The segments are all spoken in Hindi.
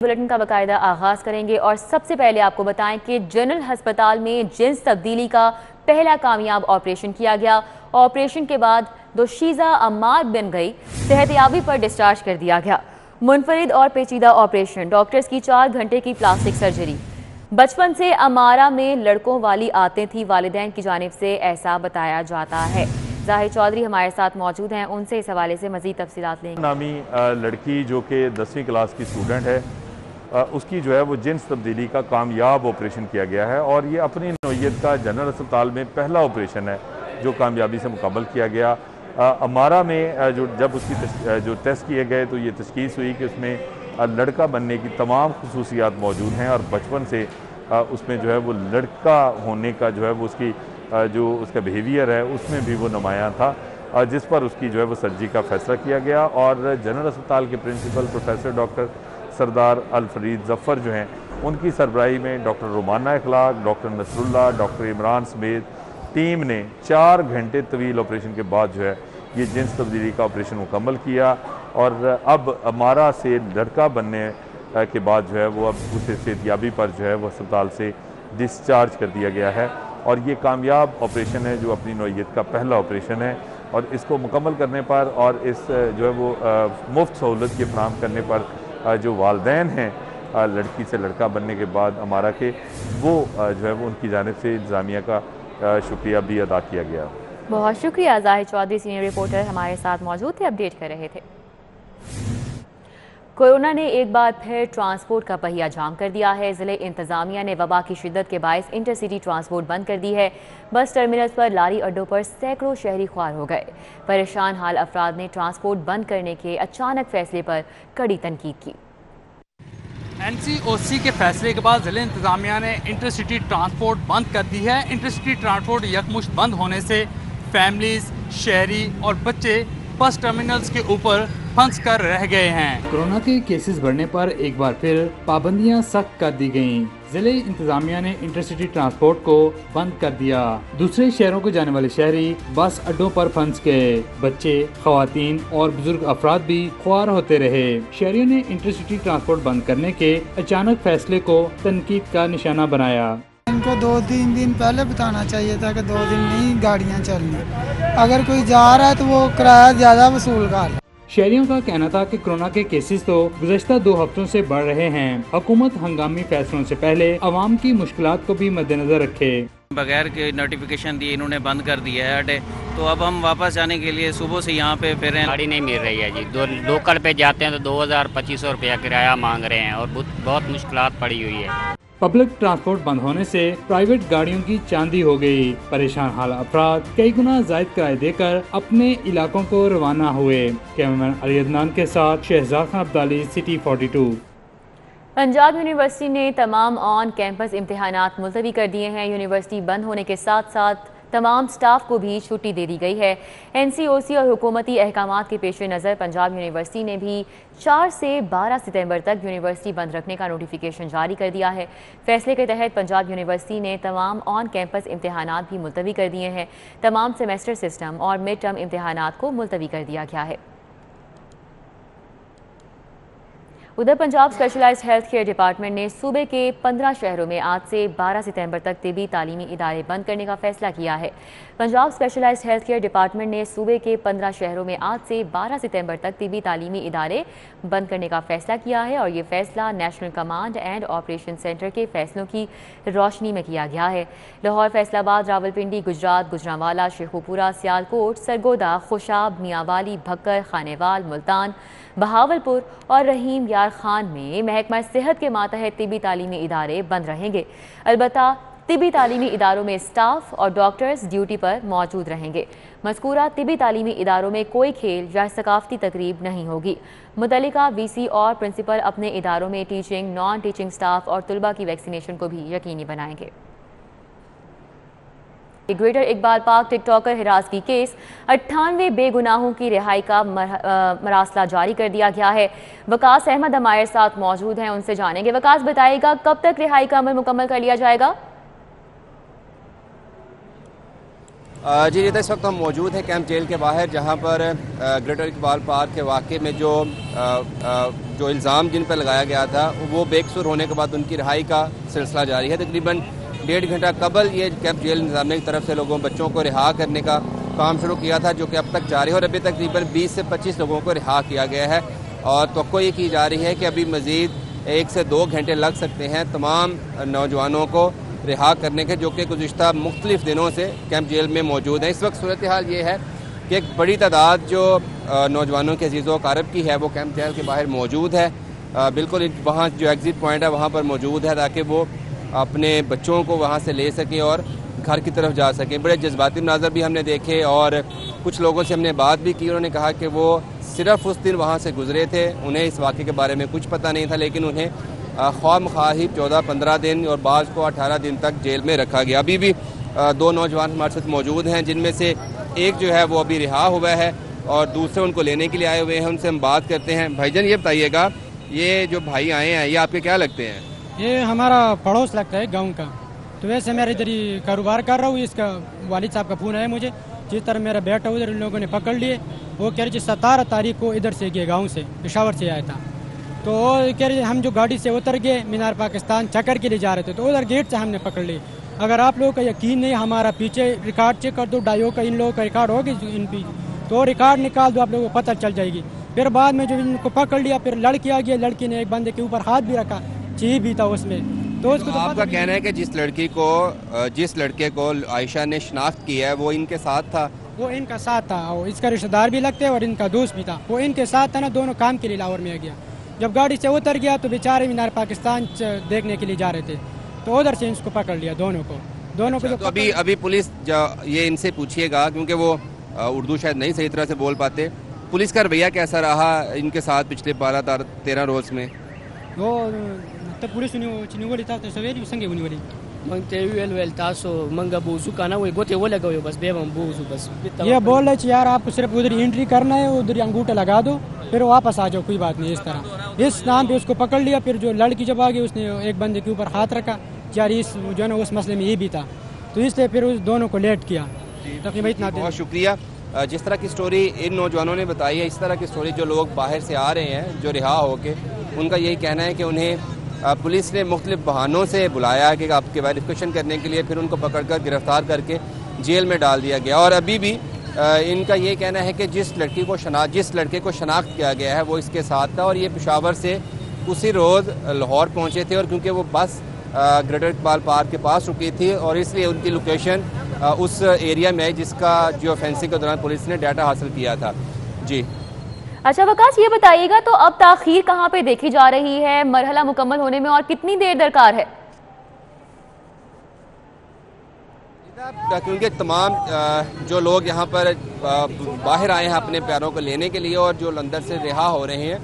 बुलेटिन का बाकायदा आगाज करेंगे और सबसे पहले आपको बताएं कि जनरल अस्पताल में जिन्स तब्दीली का पहला कामयाब ऑपरेशन किया गया। ऑपरेशन के बाद दोशीज़ा अम्मार बन गई, सेहतयाबी पर डिस्चार्ज कर दिया गया। मुनफरिद और पेचीदा ऑपरेशन, डॉक्टर्स की 4 घंटे की प्लास्टिक सर्जरी। बचपन से अमारा में लड़कों वाली आते थी वालिदैन की जानिब से, ऐसा बताया जाता है। जाहिर चौधरी हमारे साथ मौजूद हैं, उनसे इस हवाले से मजीद तफसीलात लेंगे। नामी लड़की जो कि 10वीं क्लास की स्टूडेंट है, उसकी जो है वो जिन्स तब्दीली का कामयाब ऑपरेशन किया गया है और ये अपनी नौयत का जनरल अस्पताल में पहला ऑपरेशन है जो कामयाबी से मुकम्मल किया गया। अमारा में जब उसकी जो टेस्ट किए गए तो ये तशखीस हुई कि उसमें लड़का बनने की तमाम खुसूसियात मौजूद हैं और बचपन से उसमें जो है वो लड़का होने का जो है वो उसकी जो उसका बिहेवियर है उसमें भी वो नुमायाँ था, जिस पर उसकी जो है वो सर्जरी का फैसला किया गया। और जनरल अस्पताल के प्रिंसिपल प्रोफेसर डॉक्टर सरदार अल फरीद जफ़र जो हैं, उनकी सरबराही में डॉक्टर रोमाना इखलाक, डॉक्टर नसरुल्लाह, डॉक्टर इमरान समेत टीम ने 4 घंटे तवील ऑपरेशन के बाद जो है ये जिन्स तब्दीली का ऑपरेशन मुकम्मल किया और अब अमारा से लड़का बनने के बाद जो है वो अब उसे सेहतयाबी पर जो है वो अस्पताल से डिस्चार्ज कर दिया गया है और ये कामयाब ऑपरेशन है जो अपनी नौयत का पहला ऑपरेशन है और इसको मुकम्मल करने पर और इस जो है वो मुफ्त सहूलत के फराहम करने पर जो वालिदैन हैं लड़की से लड़का बनने के बाद अमारा के, वो जो है वो उनकी जानिब से इंतज़ामिया का शुक्रिया भी अदा किया गया। बहुत शुक्रिया। जाहिर चौधरी सीनियर रिपोर्टर हमारे साथ मौजूद थे, अपडेट कर रहे थे। कोरोना ने एक बार फिर ट्रांसपोर्ट का पहिया जाम कर दिया है। ज़िले इंतजामिया ने वबा की शिद्दत के बायस इंटरसिटी ट्रांसपोर्ट बंद कर दी है। बस टर्मिनल्स पर, लारी अड्डों पर सैकड़ों शहरी ख्वार हो गए। परेशान हाल अफराद ने ट्रांसपोर्ट बंद करने के अचानक फैसले पर कड़ी तनकीद की। NCOC के फैसले के बाद ज़िले इंतजामिया ने इंटरसिटी ट्रांसपोर्ट बंद कर दी है। इंटरसिटी ट्रांसपोर्ट यकमुश्त बंद होने से फैमिलीज, शहरी और बच्चे बस टर्मिनल्स के ऊपर फंस कर रह गए हैं। कोरोना के केसेस बढ़ने पर एक बार फिर पाबंदियां सख्त कर दी गयीं। जिले इंतजामिया ने इंटरसिटी ट्रांसपोर्ट को बंद कर दिया। दूसरे शहरों को जाने वाले शहरी बस अड्डों पर फंस गए। बच्चे, खवातीन और बुजुर्ग अफराद भी ख्वार होते रहे। शहरियों ने इंटरसिटी ट्रांसपोर्ट बंद करने के अचानक फैसले को तनकीद का निशाना बनाया। इनको 2-3 दिन पहले बताना चाहिए था कि 2 दिन नहीं गाड़ियाँ चलनी। अगर कोई जा रहा है तो वो किराया ज्यादा वसूल कर। शहरियों का कहना था कि कोरोना के केसेस तो गुज़श्ता 2 हफ्तों से बढ़ रहे हैं। हुकूमत हंगामी फैसलों से पहले अवाम की मुश्किलात को भी मद्देनजर रखे। बगैर के नोटिफिकेशन दिए इन्होंने बंद कर दिया है अड्डे, तो अब हम वापस जाने के लिए सुबह से यहाँ पे फिर गाड़ी नहीं मिल रही है जी। लोकल पे जाते हैं तो 2000-2500 रुपया किराया मांग रहे हैं और बहुत मुश्किलात पड़ी हुई है। पब्लिक ट्रांसपोर्ट बंद होने से प्राइवेट गाड़ियों की चांदी हो गई। परेशान हाल अफराद कई गुना जायद किराए देकर अपने इलाकों को रवाना हुए। कैमरामैन अली अदनान के साथ शहजाद खान अब्दाली, सिटी 42। पंजाब यूनिवर्सिटी ने तमाम ऑन कैंपस इम्तिहानात मुलतवी कर दिए हैं। यूनिवर्सिटी बंद होने के साथ साथ तमाम स्टाफ को भी छुट्टी दे दी गई है। NCOC और हुकूमती अहकामात के पेश नज़र पंजाब यूनिवर्सिटी ने भी 4 से 12 सितंबर तक यूनिवर्सिटी बंद रखने का नोटिफिकेशन जारी कर दिया है। फैसले के तहत पंजाब यूनिवर्सिटी ने तमाम ऑन कैंपस इम्तिहानात भी मुलतवी कर दिए हैं। तमाम सेमेस्टर सिस्टम और मिड टर्म इम्तिहानात को मुलतवी कर दिया गया है। उधर Punjab specialized health care department ने सूबे के 15 शहरों में आज से 12 सितंबर तक तिबी तालीमी इदारे बंद करने का फैसला किया है। Punjab specialized health care department ने सूबे के 15 शहरों में आज से 12 सितंबर तक तिबी तालीमी इदारे बंद करने का फैसला किया है और ये फैसला national command and operation centre के फैसलों की रोशनी में किया गया है। लाहौर, फैसलाबाद, रावलपिंडी, गुजरात, गुजरांवाला, शेखुपुरा, सियालकोट, सरगोदा, खुशाब, मियांवाली, भक्कर, खानेवाल, मुल्तान, बहावलपुर और रहीम यार खान में महकमा सेहत के मातहत तिबी तालीमी इदारे बंद रहेंगे। अलबत्ता तिबी तालीमी इदारों में स्टाफ और डॉक्टर्स ड्यूटी पर मौजूद रहेंगे। मज़कूरा तिबी तालीमी इदारों में कोई खेल या सकाफती तकरीब नहीं होगी। मुतल्लिका VC और प्रिंसिपल अपने इदारों में टीचिंग, नॉन टीचिंग स्टाफ और तलबा की वैक्सीनेशन को भी यकीनी बनाएंगे। ग्रेटर इकबाल पार्क टिकटॉकर हिरासगी केस 98 बेगुनाहों की रिहाई का मरासला जारी कर दिया गया है। वकास अहमद हमारे साथ मौजूद हैं, उनसे जानेंगे। वकास, बताइएगा कब तक रिहाई का अमल मुकम्मल कर लिया जाएगा? जी जी, इस वक्त हम मौजूद हैं कैंप जेल के बाहर, जहां पर ग्रेटर इकबाल पार्क के वाक़े में जो इल्ज़ाम जिन पर लगाया गया था वो बेकसूर होने के बाद उनकी रिहाई का सिलसिला जारी है। तकरीबन 1.5 घंटा कबल ये कैंप जेल इंतज़ामिया की तरफ से लोगों बच्चों को रिहा करने का काम शुरू किया था, जो कि अब तक जारी है और अभी तकरीबन 20 से 25 लोगों को रिहा किया गया है। और तवक्को ये की जा रही है कि अभी मज़ीद 1 से 2 घंटे लग सकते हैं तमाम नौजवानों को रिहा करने के, जो कि गुज़िश्ता मुख्तलिफ दिनों से कैंप जेल में मौजूद हैं। इस वक्त सूरत हाल ये है कि एक बड़ी तादाद जो नौजवानों के अजीज़ व अक़ारिब की है वो कैंप जेल के बाहर मौजूद है। बिल्कुल वहाँ जो एग्ज़िट पॉइंट है वहाँ पर मौजूद है, ताकि वो अपने बच्चों को वहाँ से ले सकें और घर की तरफ जा सकें। बड़े जज्बाती मनाज़र भी हमने देखे और कुछ लोगों से हमने बात भी की। उन्होंने कहा कि वो सिर्फ़ उस दिन वहाँ से गुजरे थे, उन्हें इस वाक़े के बारे में कुछ पता नहीं था, लेकिन उन्हें ख्वाह ही 14-15 दिन और बाज़ को 18 दिन तक जेल में रखा गया। अभी भी 2 नौजवान हमारे साथ मौजूद हैं, जिनमें से एक जो है वो अभी रिहा हुआ है और दूसरे उनको लेने के लिए आए हुए हैं। उनसे हम बात करते हैं। भाईजान, ये बताइएगा, ये जो भाई आए हैं ये आपके क्या लगते हैं? ये हमारा पड़ोस लगता है गाँव का। तो वैसे मैं इधर ही कारोबार कर रहा हूँ। इसका वालिद साहब का फ़ोन आया मुझे, जिस तरह मेरा बेटा उधर इन लोगों ने पकड़ लिए। वो कह रहे 17 तारीख को इधर से गए, गाँव से पेशावर से आया था। तो कह रहे हम जो गाड़ी से उतर गए मीनार पाकिस्तान चक्कर के लिए जा रहे थे, तो उधर गेट से हमने पकड़ ली। अगर आप लोगों का यकीन नहीं, हमारा पीछे रिकॉर्ड चेक कर दो, डायो का इन लोगों का रिकॉर्ड होगी इन भी, तो रिकॉर्ड निकाल दो, आप लोगों को पता चल जाएगी। फिर बाद में जो इनको पकड़ लिया, फिर लड़की आ गई, लड़की ने एक बंदे के ऊपर हाथ भी रखा, ची भी था उसमें। तो उसको तो आपका कहना है कि जिस लड़के को आयशा ने शनाख्त की है वो इनके साथ था? वो इनका साथ था, और इसका रिश्तेदार भी लगते और इनका दोस्त भी था। वो इनके साथ था ना, दोनों काम के लिए लाहौर में आ गया। जब गाड़ी से उतर गया तो बेचारे मीनार पाकिस्तान देखने के लिए जा रहे थे, तो उधर से इसको पकड़ लिया दोनों को। तो अभी पुलिस ये इनसे पूछिएगा, क्योंकि वो उर्दू शायद नहीं सही तरह से बोल पाते, पुलिस का रवैया कैसा रहा इनके साथ पिछले 12-13 रोज में? वो तो पुलिस सवेरी संगे वाली ये बोल रहे यार आपको सिर्फ उधर एंट्री करना है, उधर अंगूठा लगा दो, फिर वापस आ जाओ, कोई बात नहीं। इस तरह इस नाम पे उसको पकड़ लिया। फिर जो लड़की जब आ गई उसने एक बंदे के ऊपर हाथ रखा, यार इस जो है ना उस मसले में ये भी था, तो इसलिए फिर उस दोनों को लेट किया। तकरीबन इतना। बहुत शुक्रिया। जिस तरह की स्टोरी इन नौजवानों ने बताई है, इस तरह की स्टोरी जो लोग बाहर से आ रहे हैं जो रिहा होके, उनका यही कहना है कि उन्हें पुलिस ने मुख्तलिफ बहानों से बुलाया कि आपके वेरिफिकेशन करने के लिए, फिर उनको पकड़कर गिरफ्तार करके जेल में डाल दिया गया। और अभी भी इनका ये कहना है कि जिस लड़के को शनाख्त किया गया है वो इसके साथ था और ये पेशावर से उसी रोज़ लाहौर पहुँचे थे, और क्योंकि वो बस ग्रेटर इकबाल पार्क के पास रुकी थी और इसलिए उनकी लोकेशन उस एरिया में है जिसका जियो फेंसिंग के दौरान पुलिस ने डाटा हासिल किया था। जी अच्छा वकास, ये बताइएगा तो अब ताखीर कहाँ पे देखी जा रही है मरहला मुकम्मल होने में, और कितनी देर दरकार है? क्योंकि तमाम जो लोग यहाँ पर बाहर आए हैं अपने प्यारों को लेने के लिए और जो अंदर से रिहा हो रहे हैं,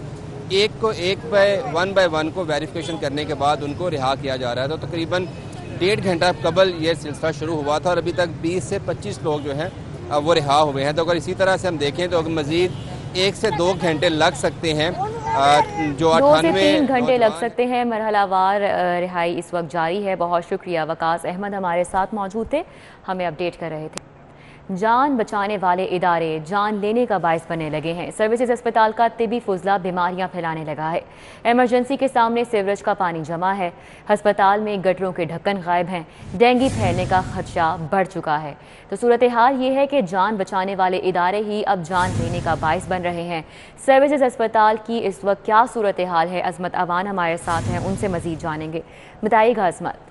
वन बाय वन को वेरिफिकेशन करने के बाद उनको रिहा किया जा रहा है। तो तकरीबन 1.5 घंटा कबल ये सिलसिला शुरू हुआ था और अभी तक 20 से 25 लोग जो हैं वो रिहा हुए हैं। तो अगर इसी तरह से हम देखें तो मज़ीद 1 से 2 घंटे लग सकते हैं, जो 2 से 3 घंटे लग सकते हैं। मरहलावार रिहाई इस वक्त जारी है। बहुत शुक्रिया, वकास अहमद हमारे साथ मौजूद थे, हमें अपडेट कर रहे थे। जान बचाने वाले इदारे जान लेने का बायस बनने लगे हैं। सर्विसेज अस्पताल का तिबी फुजला बीमारियां फैलाने लगा है। इमरजेंसी के सामने सीवरेज का पानी जमा है, अस्पताल में गटरों के ढक्कन गायब हैं, डेंगू फैलने का खदशा बढ़ चुका है। तो सूरत हाल ये है कि जान बचाने वाले इदारे ही अब जान लेने का बायस बन रहे हैं। सर्विसेज अस्पताल की इस वक्त क्या सूरत हाल है, अजमत अवान हमारे साथ हैं, उनसे मजीद जानेंगे। बताइएगा अजमत।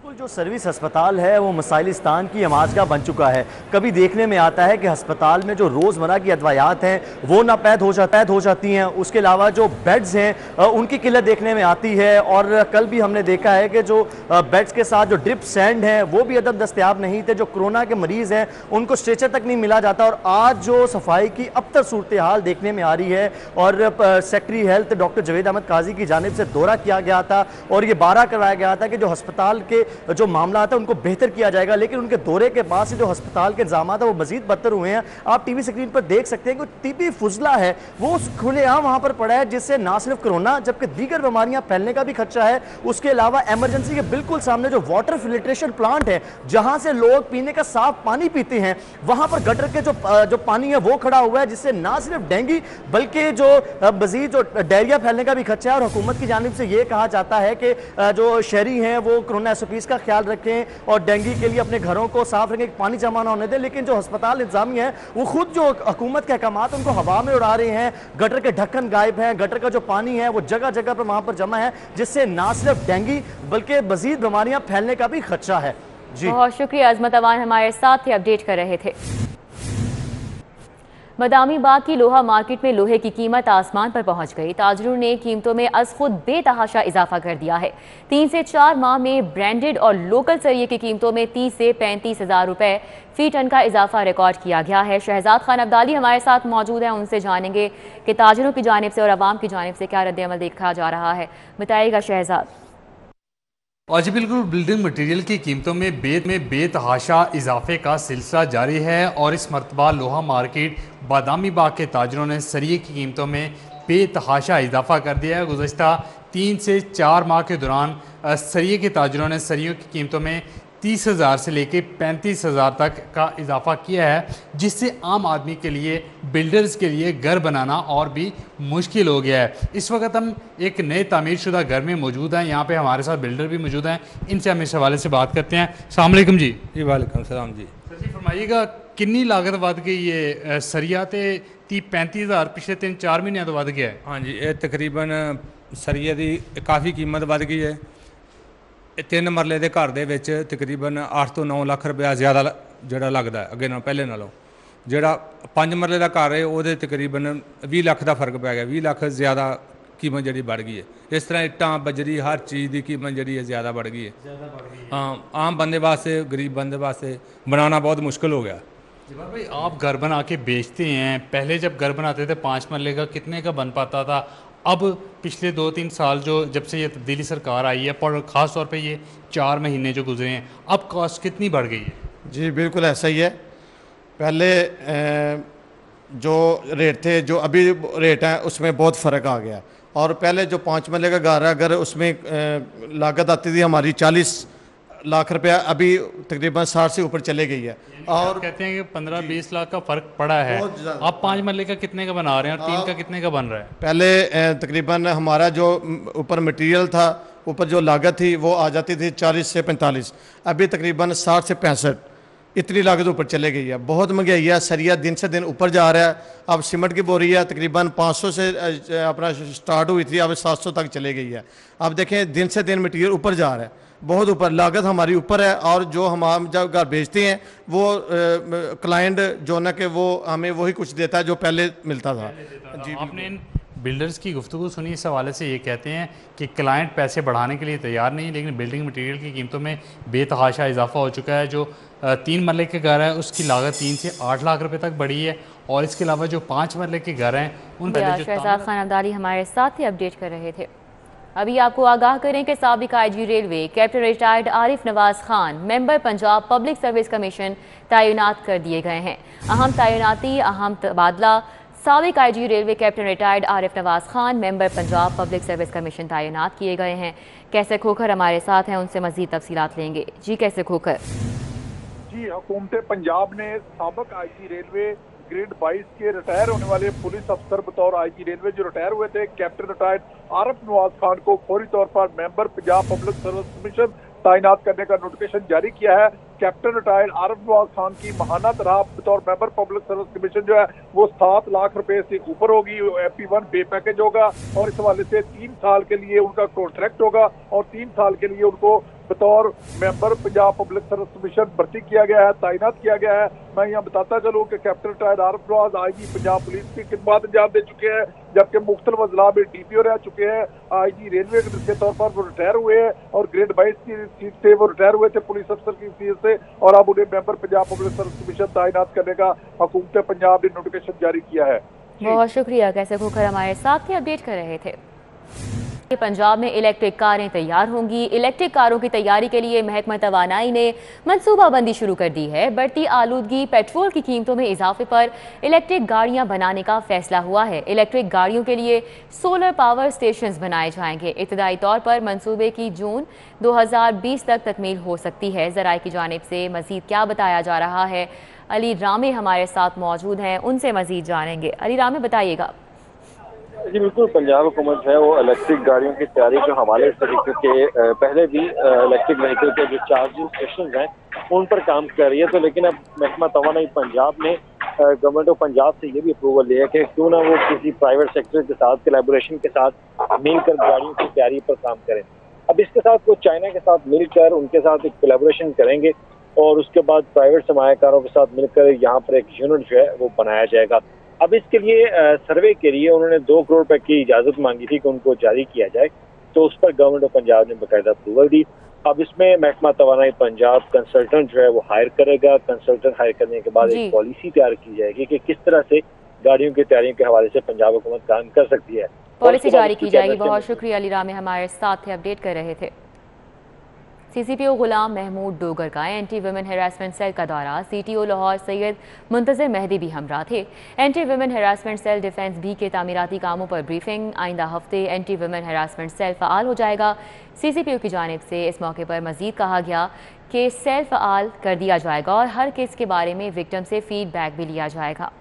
जो सर्विस अस्पताल है वो मसाइलिस्तान की आमाजगाह बन चुका है। कभी देखने में आता है कि अस्पताल में जो रोज़मर्रा की अदवायात हैं वो नापैद हो जाती हैं, उसके अलावा जो बेड्स हैं उनकी किल्लत देखने में आती है। और कल भी हमने देखा है कि जो बेड्स के साथ जो ड्रिप सैंड हैं वो भी अदब दस्तयाब नहीं थे। जो कोरोना के मरीज़ हैं उनको स्ट्रेचर तक नहीं मिला जाता। और आज जो सफाई की अबतर सूरत हाल देखने में आ रही है, और secretary health doctor Javed Ahmed Qazi की जानिब से दौरा किया गया था और ये बारह करवाया गया था कि जो अस्पताल के जो मामला आता है उनको बेहतर किया जाएगा, लेकिन उनके दौरे के बाद से जो अस्पताल के इंतजाम है वो मजीद बदतर हुए हैं। आप टीवी स्क्रीन पर देख सकते हैं कि टीबी फुजला है वो खुलेआम वहां पर पड़ा है, जिससे ना सिर्फ कोरोना जबकि दीगर बीमारियां फैलने का भी खर्चा है। उसके अलावा इमरजेंसी के बिल्कुल सामने जो वाटर फिल्ट्रेशन प्लांट है जहां से लोग पीने का साफ पानी पीते हैं, वहां पर गटर के जो पानी है वो खड़ा हुआ है, जिससे ना सिर्फ डेंगू बल्कि जो मजीद जो डायरिया फैलने का भी खर्चा है। और हुकूमत की जानिब से यह कहा जाता है कि जो शहरी हैं वो कोरोना SOPs का ख्याल रखें और डेंगू के लिए अपने घरों को साफ रखें, पानी जमा ना होने दें। लेकिन जो अस्पताल इंतजामी है वो खुद जो हुकूमत के अहकाम उनको हवा में उड़ा रहे हैं। गटर के ढक्कन गायब हैं, गटर का जो पानी है वो जगह जगह पर वहां पर जमा है, जिससे ना सिर्फ डेंगू बल्कि मजीद बीमारियां फैलने का भी खर्चा है। जी बहुत शुक्रिया अजमत अवान हमारे साथ थे, अपडेट कर रहे थे। बदामी बाग की लोहा मार्केट में लोहे की कीमत आसमान पर पहुंच गई। ताजरों ने कीमतों में अज खुद बेतहाशा इजाफा कर दिया है। 3 से 4 माह में ब्रांडेड और लोकल सरिये की कीमतों में 30 से 35 हज़ार रुपए फी टन का इजाफा रिकॉर्ड किया गया है। शहजाद खान अब्दाली हमारे साथ मौजूद हैं, उनसे जानेंगे कि ताजरों की जानिब से और आवाम की जानिब से क्या रद्द-ए-अमल देखा जा रहा है। बताइएगा शहजाद। और जी बिल्कुल, बिल्डिंग मटेरियल की कीमतों में बेतहाशा इजाफे का सिलसिला जारी है और इस मरतबा लोहा मार्केट बादामी बाग के ताजरों ने सरिये की कीमतों में बेतहाशा इजाफा कर दिया है। गुज़श्ता 3 से 4 माह के दौरान सरिये के ताजरों ने सरियों की कीमतों में 30,000 से लेकर 35,000 तक का इजाफा किया है, जिससे आम आदमी के लिए, बिल्डर्स के लिए घर बनाना और भी मुश्किल हो गया है। इस वक्त हम एक नए तामीर शुदा घर में मौजूद हैं। यहाँ पे हमारे साथ बिल्डर भी मौजूद हैं, इनसे हम इस हवाले से बात करते हैं। अस्सलाम वालेकुम जी। जी वालेकुम सलाम जी। सर जी फरमाइएगा, कितनी लागत बढ़ गई है? सरिया तो 30-35,000 पिछले 3-4 महीनों तो बढ़ गया है। हाँ जी, ये तकरीबन सरिये की काफ़ी कीमत बढ़ गई है। 3 मरले के घर के तकरीबन 8 ਤੋਂ 9 ਲੱਖ रुपया ज़्यादा जोड़ा लगता है अगे ना पहले नालों। जोड़ा 5 मरले का घर है वो तकरीबन 20 ਲੱਖ का फर्क पै गया। 20 ਲੱਖ ज़्यादा कीमत जी बढ़ गई है। इस तरह इट्टां बजरी हर चीज़ की कीमत जी है ज़्यादा बढ़ गई है। हाँ, आम बंदे वास्ते, गरीब बंदे वास्ते बनाना बहुत मुश्किल हो गया। जवाब भाई, आप घर बना के बेचते हैं, पहले जब घर बनाते थे 5 मरले का कितने का बन पाता था? अब पिछले 2-3 साल जब से ये तब्दीली सरकार आई है, पर ख़ास तौर पे ये 4 महीने जो गुजरे हैं, अब कॉस्ट कितनी बढ़ गई है? जी बिल्कुल ऐसा ही है। पहले जो रेट थे, जो अभी रेट हैं, उसमें बहुत फ़र्क आ गया। और पहले जो 5 मरले का घर है, अगर उसमें लागत आती थी हमारी 40 लाख रुपया, अभी तकरीबन 60 से ऊपर चले गई है। और कहते हैं कि 15-20 लाख का फ़र्क पड़ा है। आप 5 मरले का कितने का बना रहे हैं और 3 का कितने का बन रहा है? पहले तकरीबन हमारा जो ऊपर मटेरियल था, ऊपर जो लागत थी वो आ जाती थी 40 से 45, अभी तकरीबन 60 से 65 इतनी लागत ऊपर चले गई है। बहुत महंगाई है, सरिया दिन से दिन ऊपर जा रहा है। अब सीमेंट की बोरी है तकरीबन 500 से अपना स्टार्ट हुई थी, अब 700 तक चले गई है। अब देखें दिन से दिन मटेरियल ऊपर जा रहा है, बहुत ऊपर, लागत हमारी ऊपर है। और जो हम जब घर बेचते हैं वो क्लाइंट जो ना कि वो हमें वही कुछ देता है जो पहले मिलता था। जी, आपने इन बिल्डर्स की गुफ्तगू सुनी, इस हवाले से ये कहते हैं कि क्लाइंट पैसे बढ़ाने के लिए तैयार नहीं, लेकिन बिल्डिंग मटेरियल की कीमतों में बेतहाशा इजाफा हो चुका है। जो 3 मरले के घर है उसकी लागत 3 से 8 लाख रुपए तक बढ़ी है, और इसके अलावा जो 5 मरले के घर हैं उन पर शहजाद खान अब्दाली हमारे साथ ही अपडेट कर रहे थे। अभी आपको आगाह करें कि साबिक IG railway captain retired Arif Nawaz Khan member Punjab public service commission तैनात कर दिए गए हैं। अहम तैनाती, अहम तबादला। साबिक IG railway captain retired Arif Nawaz Khan member Punjab public service commission तैनात किए गए हैं। कैसे खोखर हमारे साथ हैं, उनसे मजीद तफसीलात लेंगे। जी कैसे खोखर। जी, हुकूमत पंजाब ने साबिक IG रेलवे ग्रेड 22 के रिटायर होने वाले पुलिस अफसर बतौर IG रेलवे जो रिटायर हुए थे कैप्टन रिटायर्ड आरिफ नवाज खान को फौरी तौर पर member Punjab public service commission तैनात करने का नोटिफिकेशन जारी किया है। कैप्टन रिटायर्ड आरिफ नवाज खान की माहाना तनख्वाह बतौर मेंबर पब्लिक सर्विस कमीशन जो है वो 7 लाख रुपए से ऊपर होगी। MP1 पे पैकेज होगा और इस हवाले से 3 साल के लिए उनका कॉन्ट्रैक्ट होगा और 3 साल के लिए उनको बतौर member Punjab public service commission भर्ती किया गया है, तैनात किया गया है। मैं यहाँ बताता चलूँ कि captain retired Arif Nawaz IG Punjab police की खिदमत अंजाम दे चुके हैं, जबकि मुख्तलिफ अजला में DPO रह चुके हैं। IG रेलवे के तौर पर वो रिटायर हुए हैं और ग्रेड 22 की सीट से वो रिटायर हुए थे पुलिस अफसर की सीट से, और अब उन्हें member Punjab public service commission तैनात करने का हुकूमत पंजाब ने नोटिफिकेशन जारी किया है। बहुत शुक्रिया। कैसे खोखर हमारे साथ ही अपडेट कर रहे थे। पंजाब में इलेक्ट्रिक कारें तैयार होंगी। इलेक्ट्रिक कारों की तैयारी के लिए महकमा तवानाई ने मनसूबाबंदी शुरू कर दी है। बढ़ती आलूदगी, पेट्रोल की कीमतों में इजाफे पर इलेक्ट्रिक गाड़ियां बनाने का फैसला हुआ है। इलेक्ट्रिक गाड़ियों के लिए सोलर पावर स्टेशंस बनाए जाएंगे। इब्तदाई तौर पर मंसूबे की जून 2020 तक तकमील हो सकती है। ज़राए की जानिब से मजीद क्या बताया जा रहा है, अली रामे हमारे साथ मौजूद हैं, उनसे मजीद जानेंगे। अली रामे, बताइएगा। जी बिल्कुल, पंजाब हुकूमत है वो इलेक्ट्रिक गाड़ियों की तैयारी के हवाले से के पहले भी इलेक्ट्रिक व्हीकल के जो चार्जिंग स्टेशन हैं उन पर काम कर रही है। तो लेकिन अब महकमा तवानाई पंजाब ने गवर्नमेंट ऑफ पंजाब से ये भी अप्रूवल लिया कि क्यों ना वो किसी प्राइवेट सेक्टर के साथ कोलैबोरेशन के साथ मिलकर गाड़ियों की तैयारी पर काम करें। अब इसके साथ वो चाइना के साथ मिलकर उनके साथ एक कोलैबोरेशन करेंगे और उसके बाद प्राइवेट सरमायाकारों के साथ मिलकर यहाँ पर एक यूनिट जो है वो बनाया जाएगा। अब इसके लिए सर्वे के लिए उन्होंने 2 करोड़ रुपए की इजाजत मांगी थी कि उनको जारी किया जाए, तो उस पर गवर्नमेंट ऑफ पंजाब ने बाकायदा अप्रूवल दी। अब इसमें महकमा तवानाई पंजाब कंसल्टेंट जो है वो हायर करेगा। कंसल्टेंट हायर करने के बाद एक पॉलिसी तैयार की जाएगी कि किस तरह से गाड़ियों की तैयारियों के हवाले से पंजाब हुकूमत काम कर सकती है। पॉलिसी जारी की जाएगी। बहुत शुक्रिया अली रामे, हमारे साथ अपडेट कर रहे थे। CCPO गुलाम महमूद डोगर का एंटी वुमेन हैरासमेंट सेल का दौरा। CTO लाहौर सैयद मुंतज़िर मेहदी भी हमरा थे। Anti women harassment cell defence B के तामीराती कामों पर ब्रीफिंग। आइंदा हफ्ते एंटी वुमेन हैरासमेंट सेल फ़ाल हो जाएगा। CCPO की जानिब से इस मौके पर मजीद कहा गया कि सेल फ़ाल कर दिया जाएगा और हर केस के बारे में विक्टिम से फीडबैक भी लिया जाएगा।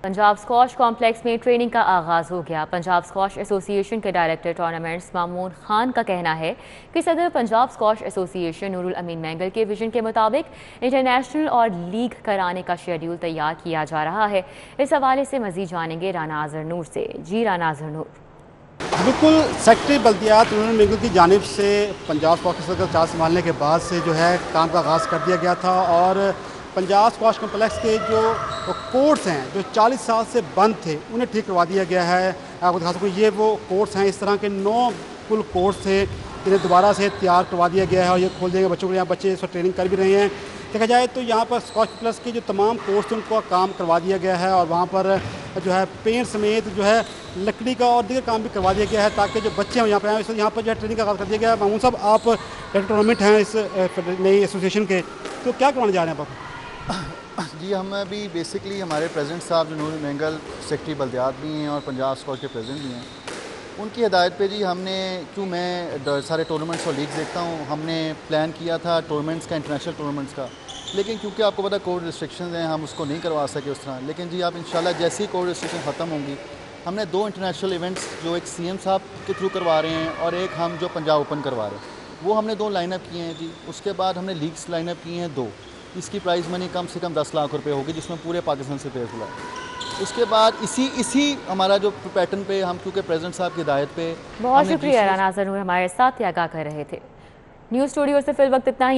पंजाब स्क्वॉश कॉम्प्लेक्स में ट्रेनिंग का आगाज़ हो गया। पंजाब स्क्वॉश एसोसिएशन के डायरेक्टर टूर्नामेंट्स मामून खान का कहना है कि सदर पंजाब स्क्वॉश एसोसिएशन नूरुल अमीन मैंगल के विजन के मुताबिक इंटरनेशनल और लीग कराने का शेड्यूल तैयार किया जा रहा है। इस हवाले से मजीद जानेंगे राना आजर नूर से। जी राना आजर नूर। बिल्कुल, सेक्रेटरी बल्दियात नूरुल अमीन मैंगल की जानिब से पंजाब स्क्वॉश का चार्ज संभालने के बाद से जो है काम का आगाज़ कर दिया गया था और पंजाब स्क्वॉश कॉम्प्लेक्स के जो कोर्ट्स हैं जो 40 साल से बंद थे उन्हें ठीक करवा दिया गया है। आपको दिखा सकूँ, ये वो कोर्ट्स हैं, इस तरह के 9 कुल कोर्ट्स थे, इन्हें दोबारा से तैयार करवा दिया गया है और ये खोल देंगे बच्चों को। यहाँ बच्चे इस वक्त ट्रेनिंग कर भी रहे हैं। देखा जाए तो यहाँ पर स्क्वॉश कॉम्प्लेक्स के जो तमाम कोर्ट्स हैं उनको काम करवा दिया गया है और वहाँ पर जो है पेंट समेत जो है लकड़ी का और दीगर काम भी करवा दिया गया है ताकि जो बच्चे हैं यहाँ पर आए। इस यहाँ पर जो है ट्रेनिंग का आगाज़ कर दिया गया है। मामून साहब, आप टूर्नामेंट हैं इस नई एसोसिएशन के, तो क्या करवाने जा रहे हैं आप? जी, हम अभी बेसिकली हमारे प्रेसिडेंट साहब जो नूरुल मैंगल सेक्रेटरी बल्दियात भी हैं और पंजाब स्क्वॉश के प्रेसिडेंट भी हैं, उनकी हिदायत पे जी हमने, क्यों मैं सारे टूर्नामेंट्स और लीग्स देखता हूँ, हमने प्लान किया था टूर्नामेंट्स का, इंटरनेशनल टूर्नामेंट्स का, लेकिन क्योंकि आपको पता कोविड रिस्ट्रिक्शंस हैं हम उसको नहीं करवा सके उस तरह। लेकिन जी आप इंशाल्लाह जैसे ही कोविड रिस्ट्रिक्शन ख़त्म होंगी, हमने 2 इंटरनेशनल इवेंट्स जो एक CM साहब के थ्रू करवा रहे हैं और एक हम जो पंजाब ओपन करवा रहे हैं, वो हमने 2 लाइनअप किए हैं जी। उसके बाद हमने लीग्स लाइनअप किए हैं 2। इसकी प्राइज़ मनी कम से कम 10 लाख रुपए होगी जिसमें पूरे पाकिस्तान से पेश हुआ है। उसके बाद इसी हमारा जो पैटर्न पे हम क्योंकि प्रेसिडेंट साहब की हिदायत पे। बहुत शुक्रिया राना आजर नूर, हमारे साथ आगाह कर रहे थे। न्यूज़ स्टूडियो से फिल वक्त इतना ही।